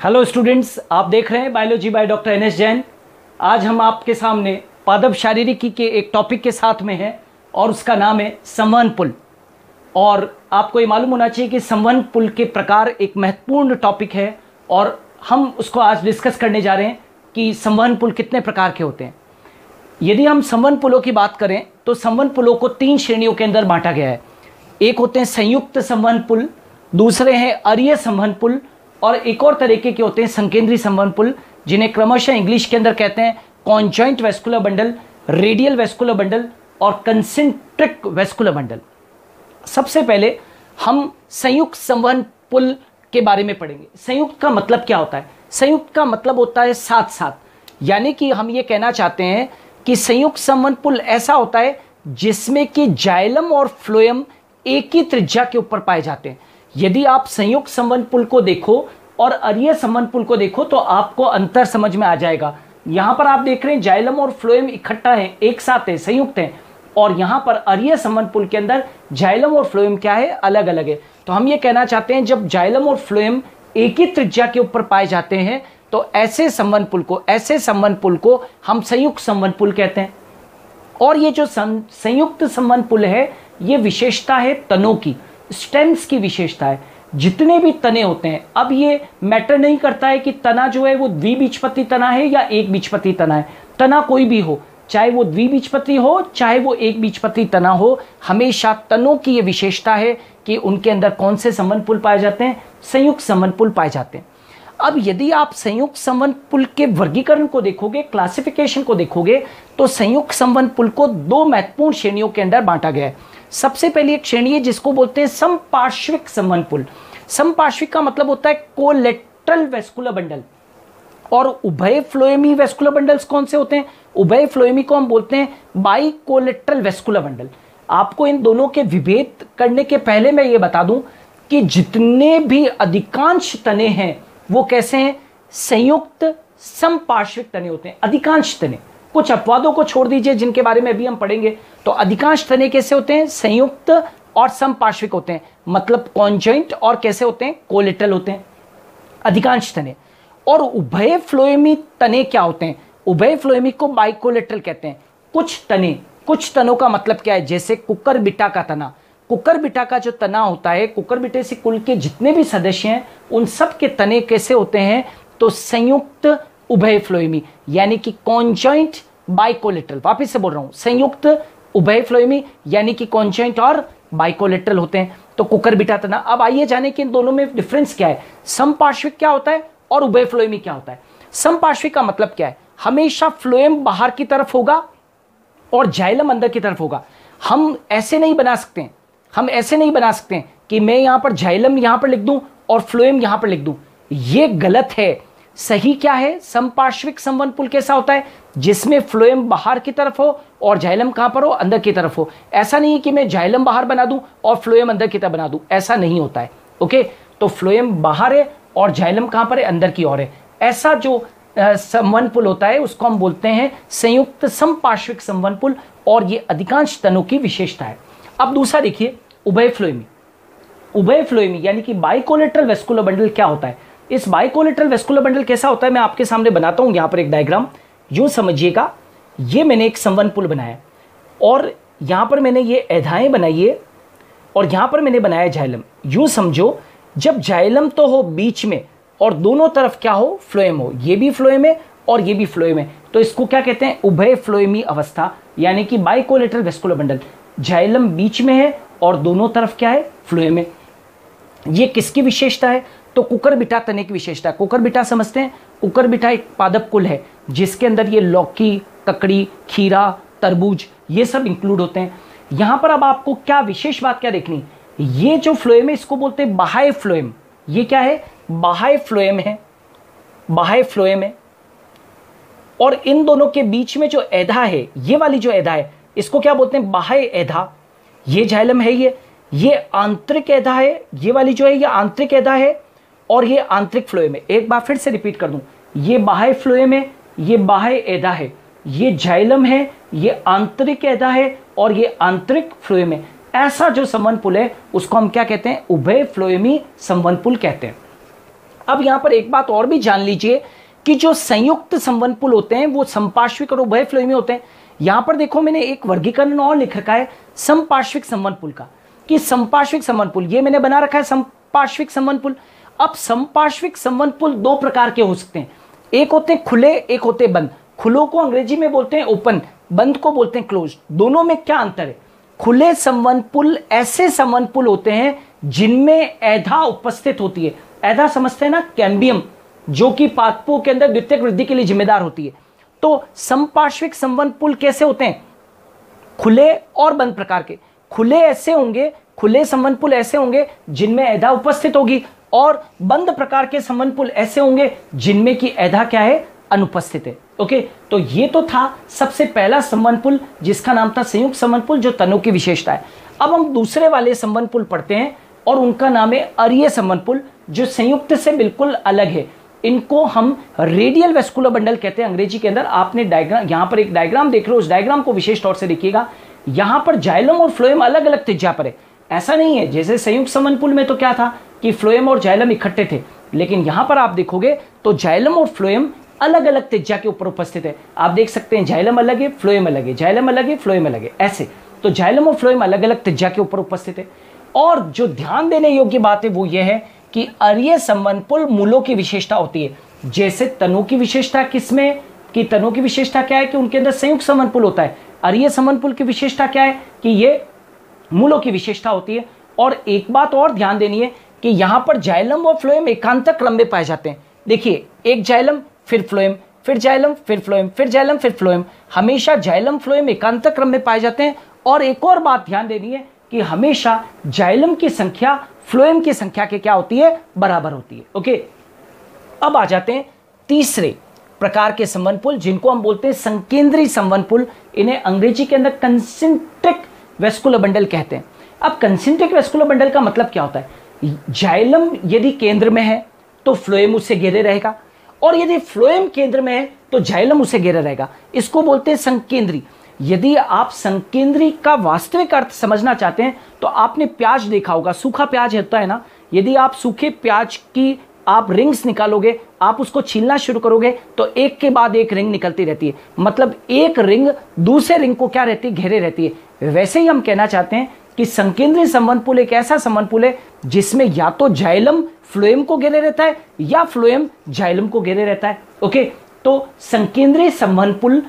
Hello students, आप देख रहे हैं biology by doctor N S Jain. आज हम आपके सामने पादप शारीरिकी के एक टॉपिक के साथ में हैं और उसका नाम है संवहन पुल। और आपको ये मालूम होना चाहिए कि संवहन पुल के प्रकार एक महत्वपूर्ण टॉपिक है और हम उसको आज डिस्कस करने जा रहे हैं कि संवहन पुल कितने प्रकार के होते हैं। यदि हम संवहन पुलों की बात करें तो संवहन पुलों को 3 श्रेणियों के अंदर बांटा गया है। एक होते हैं संयुक्त संवहन पुल, दूसरे हैं अरीय संवहन पुल और एक और तरीके के होते हैं संकेंद्रीय संवहन पुल, जिन्हें क्रमशः इंग्लिश के अंदर कहते हैं conjoint vascular bundle, radial vascular bundle और कंसेंट्रिक वेस्कुलर बंडल। सबसे पहले हम संयुक्त संवहन पुल के बारे में पढ़ेंगे। संयुक्त का मतलब क्या होता है? संयुक्त का मतलब होता है साथ साथ, यानी कि हम ये कहना चाहते हैं कि संयुक्त संवहन पुल ऐसा होता है जिसमें कि जाइलम और फ्लोएम एक ही त्रिज्या के ऊपर पाए जाते हैं। यदि आप संयुक्त संवहन पुल को देखो और अरीय संवहन पुल को देखो तो आपको अंतर समझ में आ जाएगा। यहां पर आप देख रहे हैं जाइलम और फ्लोएम इकट्ठा है, एक साथ है, संयुक्त है, और यहां पर अरीय संवहन पुल के अंदर जाइलम और फ्लोएम क्या है, अलग अलग है। तो हम ये कहना चाहते हैं जब जाइलम और फ्लोएम एक ही त्रिज्या के ऊपर पाए जाते हैं तो ऐसे संवहन पुल को हम संयुक्त संवहन पुल कहते हैं। और ये जो संयुक्त संवहन पुल है ये विशेषता है तनों की, स्टेम्स की विशेषता है। जितने भी तने होते हैं, अब ये मैटर नहीं करता है कि तना जो है वो द्विबीजपत्री तना है या एक बीजपत्री तना है। तना कोई भी हो, चाहे वो द्विबीजपत्री हो चाहे वो एक बीजपत्री तना हो, हमेशा तनों की ये विशेषता है कि उनके अंदर कौन से संवहन पुल पाए जाते हैं, संयुक्त संवहन पुल पाए जाते हैं। अब यदि आप संयुक्त संवहन पुल के वर्गीकरण को देखोगे, क्लासिफिकेशन को देखोगे, तो संयुक्त संवहन पुल को 2 महत्वपूर्ण श्रेणियों के अंदर बांटा गया है। सबसे पहली एक श्रेणी है जिसको बोलते हैं समपार्श्विक संवहन पुल। समपार्श्विक का मतलब होता है कोलेटरल वेस्कुलर बंडल। और उभय फ्लोएमी वेस्कुलर बंडल्स कौन से होते हैं? उभय फ्लोएमी को हम बोलते हैं बाई कोलेटरल वेस्कुलर बंडल। आपको इन दोनों के विभेद करने के पहले मैं ये बता दूं कि जितने भी अधिकांश तने हैं वो कैसे हैं? संयुक्त समपार्श्विक तने होते हैं। अधिकांश तने, कुछ अपवादों को छोड़ दीजिए जिनके बारे में अभी हम पढ़ेंगे, तो अधिकांश तने कैसे होते हैं? संयुक्त और समपार्श्विक होते हैं, मतलब कॉन्जॉइंट, और कैसे होते हैं? कोलेटरल होते हैं अधिकांश तने। और उभय फ्लोएमी तने क्या होते हैं? उभय फ्लोएमी को बाइकोलेटरल कहते हैं। कुछ तनों का मतलब क्या है? जैसे कुकुरबिटा का तना, कुकुरबिटा का जो तना होता है, कुकुरबिटेसी कुल के जितने भी सदस्य हैं उन सब के तने कैसे होते हैं? तो संयुक्त उभय फ्लोएमी, यानी कि कॉन्जॉइंट बाइकोलेटरल। वापिस से बोल रहा हूं, संयुक्त उभय फ्लोएमी यानी कि कॉन्जॉइंट और बाइकोलेटरल होते हैं। तो कुकुरबिटा तना। अब आइए जाने कि इन दोनों में डिफरेंस क्या है, समपार्श्विक क्या होता है और उभय फ्लोएमी क्या होता है। समपार्श्विक का मतलब क्या है? हमेशा फ्लोएम बाहर की तरफ होगा और जाइलम अंदर की तरफ होगा। हम ऐसे नहीं बना सकते कि मैं यहां पर जाइलम यहां पर लिख दूं और फ्लोएम यहां पर लिख दूं, ये गलत है। सही क्या है? समपार्श्विक संवहन पुल कैसा होता है? जिसमें फ्लोएम बाहर की तरफ हो और जाइलम कहां पर हो? अंदर की तरफ हो। ऐसा नहीं है कि मैं जाइलम बाहर बना दूं और फ्लोएम अंदर की तरफ बना दूं, ऐसा नहीं होता है। ओके, तो फ्लोएम बाहर है और जाइलम कहां पर है? अंदर की ओर है। ऐसा जो संवहन पुल होता है उसको हम बोलते हैं संयुक्त समपार्श्विक संवहन पुल, और ये अधिकांश तनों की विशेषता है। अब दूसरा देखिए, उभय फ्लोएमी। उभय फ्लोएमी यानी कि बाइकोलेटरल वेस्कुलर बंडल क्या होता है? इस बाइकोलेटरल वेस्कुलर बंडल कैसा होता है मैं आपके सामने बनाता हूं। यहां पर एक डायग्राम, यूं समझिएगा, ये मैंने एक संवहन पुल बनाया और यहां पर मैंने ये एधाएं बनाई है और यहां पर मैंने बनाया जाइलम। यूं समझो, जब जाइलम तो हो बीच में और दोनों तरफ क्या हो? फ्लोएम हो। ये भी फ्लोएम है और ये भी फ्लोएम है, तो इसको क्या कहते हैं? उभय फ्लोएमी अवस्था, यानी कि बाइकोलेटरल वेस्कुलर बंडल। जाइलम बीच में है और दोनों तरफ क्या है? फ्लोएम है। ये किसकी विशेषता है? तो कुकुरबिटा तने की विशेषता है। कुकुरबिटा समझते हैं? कुकुरबिटा एक पादप कुल है जिसके अंदर ये लौकी, ककड़ी, खीरा, तरबूज ये सब इंक्लूड होते हैं। यहां पर अब आपको क्या विशेष बात क्या देखनी, ये जो फ्लोएम है इसको बोलते हैं बाह्य फ्लोएम। ये क्या है? बाह्य फ्लोएम है, बाह्य फ्लोएम है। और इन दोनों के बीच में जो एधा है, ये वाली जो एधा है, इसको क्या बोलते हैं? बाह्य एधा। ये जाइलम है, ये आंतरिक एधा है, ये वाली जो है ये आंतरिक एधा है और ये आंतरिक फ्लोएम है। एक बार फिर से रिपीट कर दूं, ये बाह्य फ्लोएम है, ये बाह्य एधा है, ये जाइलम है, ये आंतरिक एधा है और ये आंतरिक फ्लोएम है। ऐसा जो संवहन पुल है उसको हम क्या कहते हैं? उभय फ्लोएमी संवहन पुल कहते हैं। अब यहां पर एक बात और भी जान लीजिए कि जो संयुक्त संवहन पुल होते हैं वो समपार्श्विक और उभयफ्लोमी होते हैं। यहां पर देखो मैंने एक वर्गीकरण और लिख रखा है समपार्श्विक संवहन पुल का, कि समपार्श्विक संवहन पुल ये मैंने बना रखा है समपार्श्विक संवहन पुल। अब समपार्श्विक संवहन पुल दो प्रकार के हो सकते हैं, एक होते हैं खुले, एक होते हैं बंद। खुलों को अंग्रेजी में बोलते हैं ओपन, बंद को बोलते हैं क्लोज। दोनों में क्या अंतर है? खुले संवहन पुल ऐसे संवहन पुल होते हैं जिनमें ऐधा उपस्थित होती है। ऐधा समझते हैं ना, कैम्बियम, जो कि पादपों के अंदर द्वितीयक वृद्धि के लिए जिम्मेदार होती है। तो समपार्श्विक संवहन पुल कैसे होते हैं? खुले और बंद प्रकार के। खुले ऐसे होंगे, खुले संवहन पुल ऐसे होंगे जिनमें ऐधा उपस्थित होगी, और बंद प्रकार के संवहन पुल ऐसे होंगे जिनमें की ऐधा क्या है? अनुपस्थित है। ओके, तो ये तो था सबसे पहला संवहन पुल जिसका नाम था संयुक्त संवहन पुल, जो तनों की विशेषता है। अब हम दूसरे वाले संवहन पुल पढ़ते हैं और उनका नाम है अरीय संवहन पुल, जो संयुक्त से बिल्कुल अलग है। इनको हम रेडियल वेस्कुलर बंडल कहते हैं अंग्रेजी के अंदर। आपने डायग्राम, यहां पर एक डायग्राम देख रहे हो, उस डायग्राम को विशेष तौर से देखिएगा। यहां पर जाइलम और फ्लोएम अलग अलग त्रिज्या पर है। ऐसा नहीं है जैसे संयुक्त संवहन पुल में तो क्या था कि फ्लोएम और जाइलम इकट्ठे थे, लेकिन यहां पर आप देखोगे तो जाइलम और फ्लोएम अलग अलग त्रिज्या के ऊपर उपस्थित है। आप देख सकते हैं जाइलम अलग है, फ्लोएम अलग है, जाइलम अलग है, फ्लोएम अलग है, ऐसे। तो जाइलम और फ्लोएम अलग अलग त्रिज्या के ऊपर उपस्थित है। और जो ध्यान देने योग्य बात है वो ये है कि अरीय संवहन पुल मूलों की विशेषता होती है। जैसे तनों की विशेषता किसमें, कि तनों की विशेषता क्या है कि उनके अंदर संयुक्त संवहन पुल होता है। अरीय संवहन पुल की विशेषता क्या है कि ये मूलों की विशेषता होती है। और एक बात और ध्यान देनी है कि यहां पर जाइलम और फ्लोएम एकांतर क्रम में पाए जाते हैं। देखिए, एक जाइलम फिर फ्लोएम, फिर जाइलम फिर फ्लोएम, फिर जाइलम फिर फ्लोएम, हमेशा जाइलम फ्लोएम एकांतर क्रम में पाए जाते हैं। और एक और बात ध्यान देनी है कि हमेशा जाइलम की संख्या फ्लोएम की संख्या के क्या होती है? बराबर होती है। ओके, अब आ जाते हैं तीसरे प्रकार के संवहन पुल जिनको हम बोलते हैं संकेंद्रीय संवहन पुल। इन्हें अंग्रेजी के अंदर कंसेंट्रिक वेस्कुलर बंडल कहते हैं। अब कंसेंट्रिक वेस्कुलर बंडल का मतलब क्या होता है? जाइलम यदि केंद्र में है तो फ्लोएम उससे घेरे रहेगा, और यदि फ्लोएम केंद्र में है तो जाइलम उसे घेरे रहेगा। इसको बोलते हैं संकेंद्री। यदि आप संकेंद्री का वास्तविक अर्थ समझना चाहते हैं तो आपने प्याज देखा होगा, सूखा प्याज होता है ना, यदि आप सूखे प्याज की आप रिंग्स निकालोगे, आप उसको छीलना शुरू करोगे तो एक के बाद एक रिंग निकलती रहती है, मतलब एक रिंग दूसरे रिंग को क्या रहती है? घेरे रहती है। वैसे ही हम कहना चाहते हैं कि संकेंद्रीय संवहन पुल एक ऐसा संवहन पुल है जिसमें या तो जाइलम फ्लोएम को घेरे रहता है या फ्लोएम जाइलम को घेरे रहता है। ओके, तो संकेंद्रीय संवहन पुल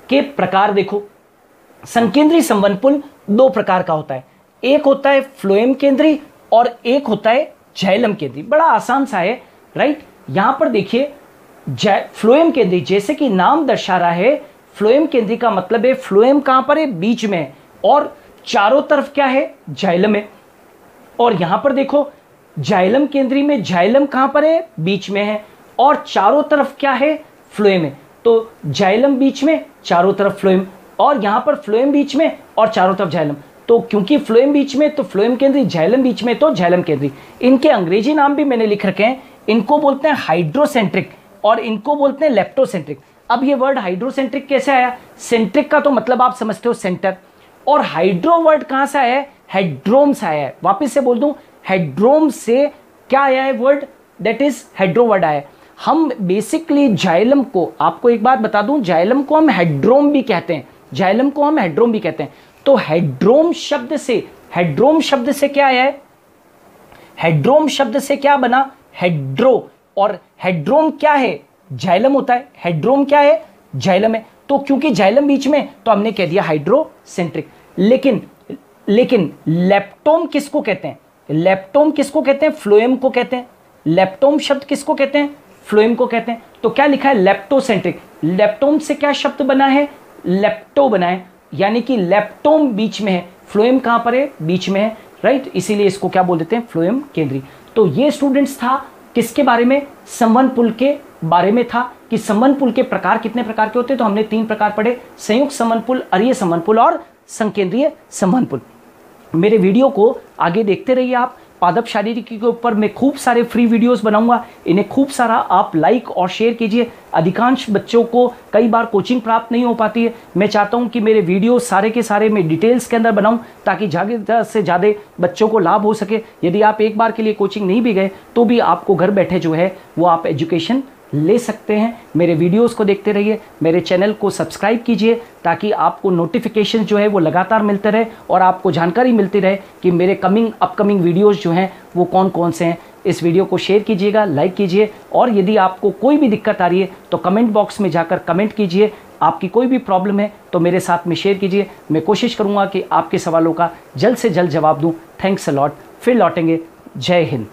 के प्रकार देखो। संकेंद्रीय संवहन पुल दो प्रकार का होता है, एक होता है फ्लोएम केंद्री और एक होता है जाइलम केंद्री। बड़ा आसान सा है, राइट। यहां पर देखिए फ्लोएम केंद्री, जैसे कि नाम दर्शा रहा है, फ्लोएम केंद्री का मतलब है फ्लोएम कहां पर है? बीच में है, और चारों तरफ क्या है? जाइलम है। और यहां पर देखो जाइलम केंद्री में जाइलम कहां पर है? बीच में है, और चारों तरफ क्या है? फ्लोएम है। तो जाइलम बीच में, चारों तरफ फ्लोएम, और यहां पर फ्लोएम बीच में और चारों तरफ जाइलम। तो क्योंकि फ्लोएम बीच में तो फ्लोएम केंद्री, जाइलम बीच में तो जाइलम केंद्री। इनके अंग्रेजी नाम भी मैंने लिख रखे हैं। इनको बोलते हैं हाइड्रोसेंट्रिक और इनको बोलते हैं लेप्टोसेंट्रिक। अब ये वर्ड हाइड्रोसेंट्रिक कैसे आया? सेंट्रिक का तो मतलब आप समझते हो सेंटर, और हाइड्रो वर्ड कहां से आया है? हेड्रोम से आया है। वापिस से बोल दूं, हेड्रोम से क्या आया है वर्ड? दैट इज हेड्रो वर्ड आया है। हम बेसिकली जाइलम को, आपको एक बात बता दूं, जाइलम को हम हेड्रोम भी कहते हैं, जाइलम को हम हेड्रोम भी कहते हैं। तो हेड्रोम शब्द से, हेड्रोम शब्द से क्या आया है? हेड्रोम शब्द से क्या बना? हेड्रो, और हेड्रोम क्या है? जाइलम होता है। हेड्रोम क्या है? जाइलम है। तो क्योंकि जाइलम बीच में तो हमने कह दिया हाइड्रोसेंट्रिक। लेकिन लेप्टोम किसको कहते हैं? लेप्टोम किसको कहते हैं? फ्लोएम को कहते हैं। लेप्टोम शब्द किसको कहते हैं? फ्लोएम को कहते हैं। तो क्या लिखा है? लेप्टोसेंट्रिक। लेप्टोम से क्या शब्द बना है? लेप्टो बना है, यानी कि लेप्टोम बीच में है, फ्लोएम कहां पर है? बीच में है, राइट। इसीलिए इसको क्या बोल देते हैं? फ्लोएम केंद्री। तो ये स्टूडेंट्स था किसके बारे में? संवहन पुल के बारे में था कि संवहन पुल के प्रकार कितने प्रकार के होते हैं। तो हमने 3 प्रकार पढ़े, संयुक्त संवहन पुल, अरीय संवहन पुल और संकेंद्रीय संवहन पुल। मेरे वीडियो को आगे देखते रहिए आप, पादप शारीरिकी के ऊपर मैं खूब सारे फ्री वीडियोस बनाऊंगा, इन्हें खूब सारा आप लाइक और शेयर कीजिए। अधिकांश बच्चों को कई बार कोचिंग प्राप्त नहीं हो पाती है, मैं चाहता हूं कि मेरे वीडियो सारे के सारे मैं डिटेल्स के अंदर बनाऊं ताकि ज़्यादा से ज़्यादा बच्चों को लाभ हो सके। यदि आप एक बार के लिए कोचिंग नहीं भी गए तो भी आपको घर बैठे जो है वो आप एजुकेशन ले सकते हैं। मेरे वीडियोस को देखते रहिए, मेरे चैनल को सब्सक्राइब कीजिए ताकि आपको नोटिफिकेशन जो है वो लगातार मिलते रहे और आपको जानकारी मिलती रहे कि मेरे अपकमिंग वीडियोस जो हैं वो कौन कौन से हैं। इस वीडियो को शेयर कीजिएगा, लाइक कीजिए, और यदि आपको कोई भी दिक्कत आ रही है तो कमेंट बॉक्स में जाकर कमेंट कीजिए। आपकी कोई भी प्रॉब्लम है तो मेरे साथ में शेयर कीजिए, मैं कोशिश करूँगा कि आपके सवालों का जल्द से जल्द जवाब दूँ। थैंक्स अ लॉट, फिर लौटेंगे। जय हिंद।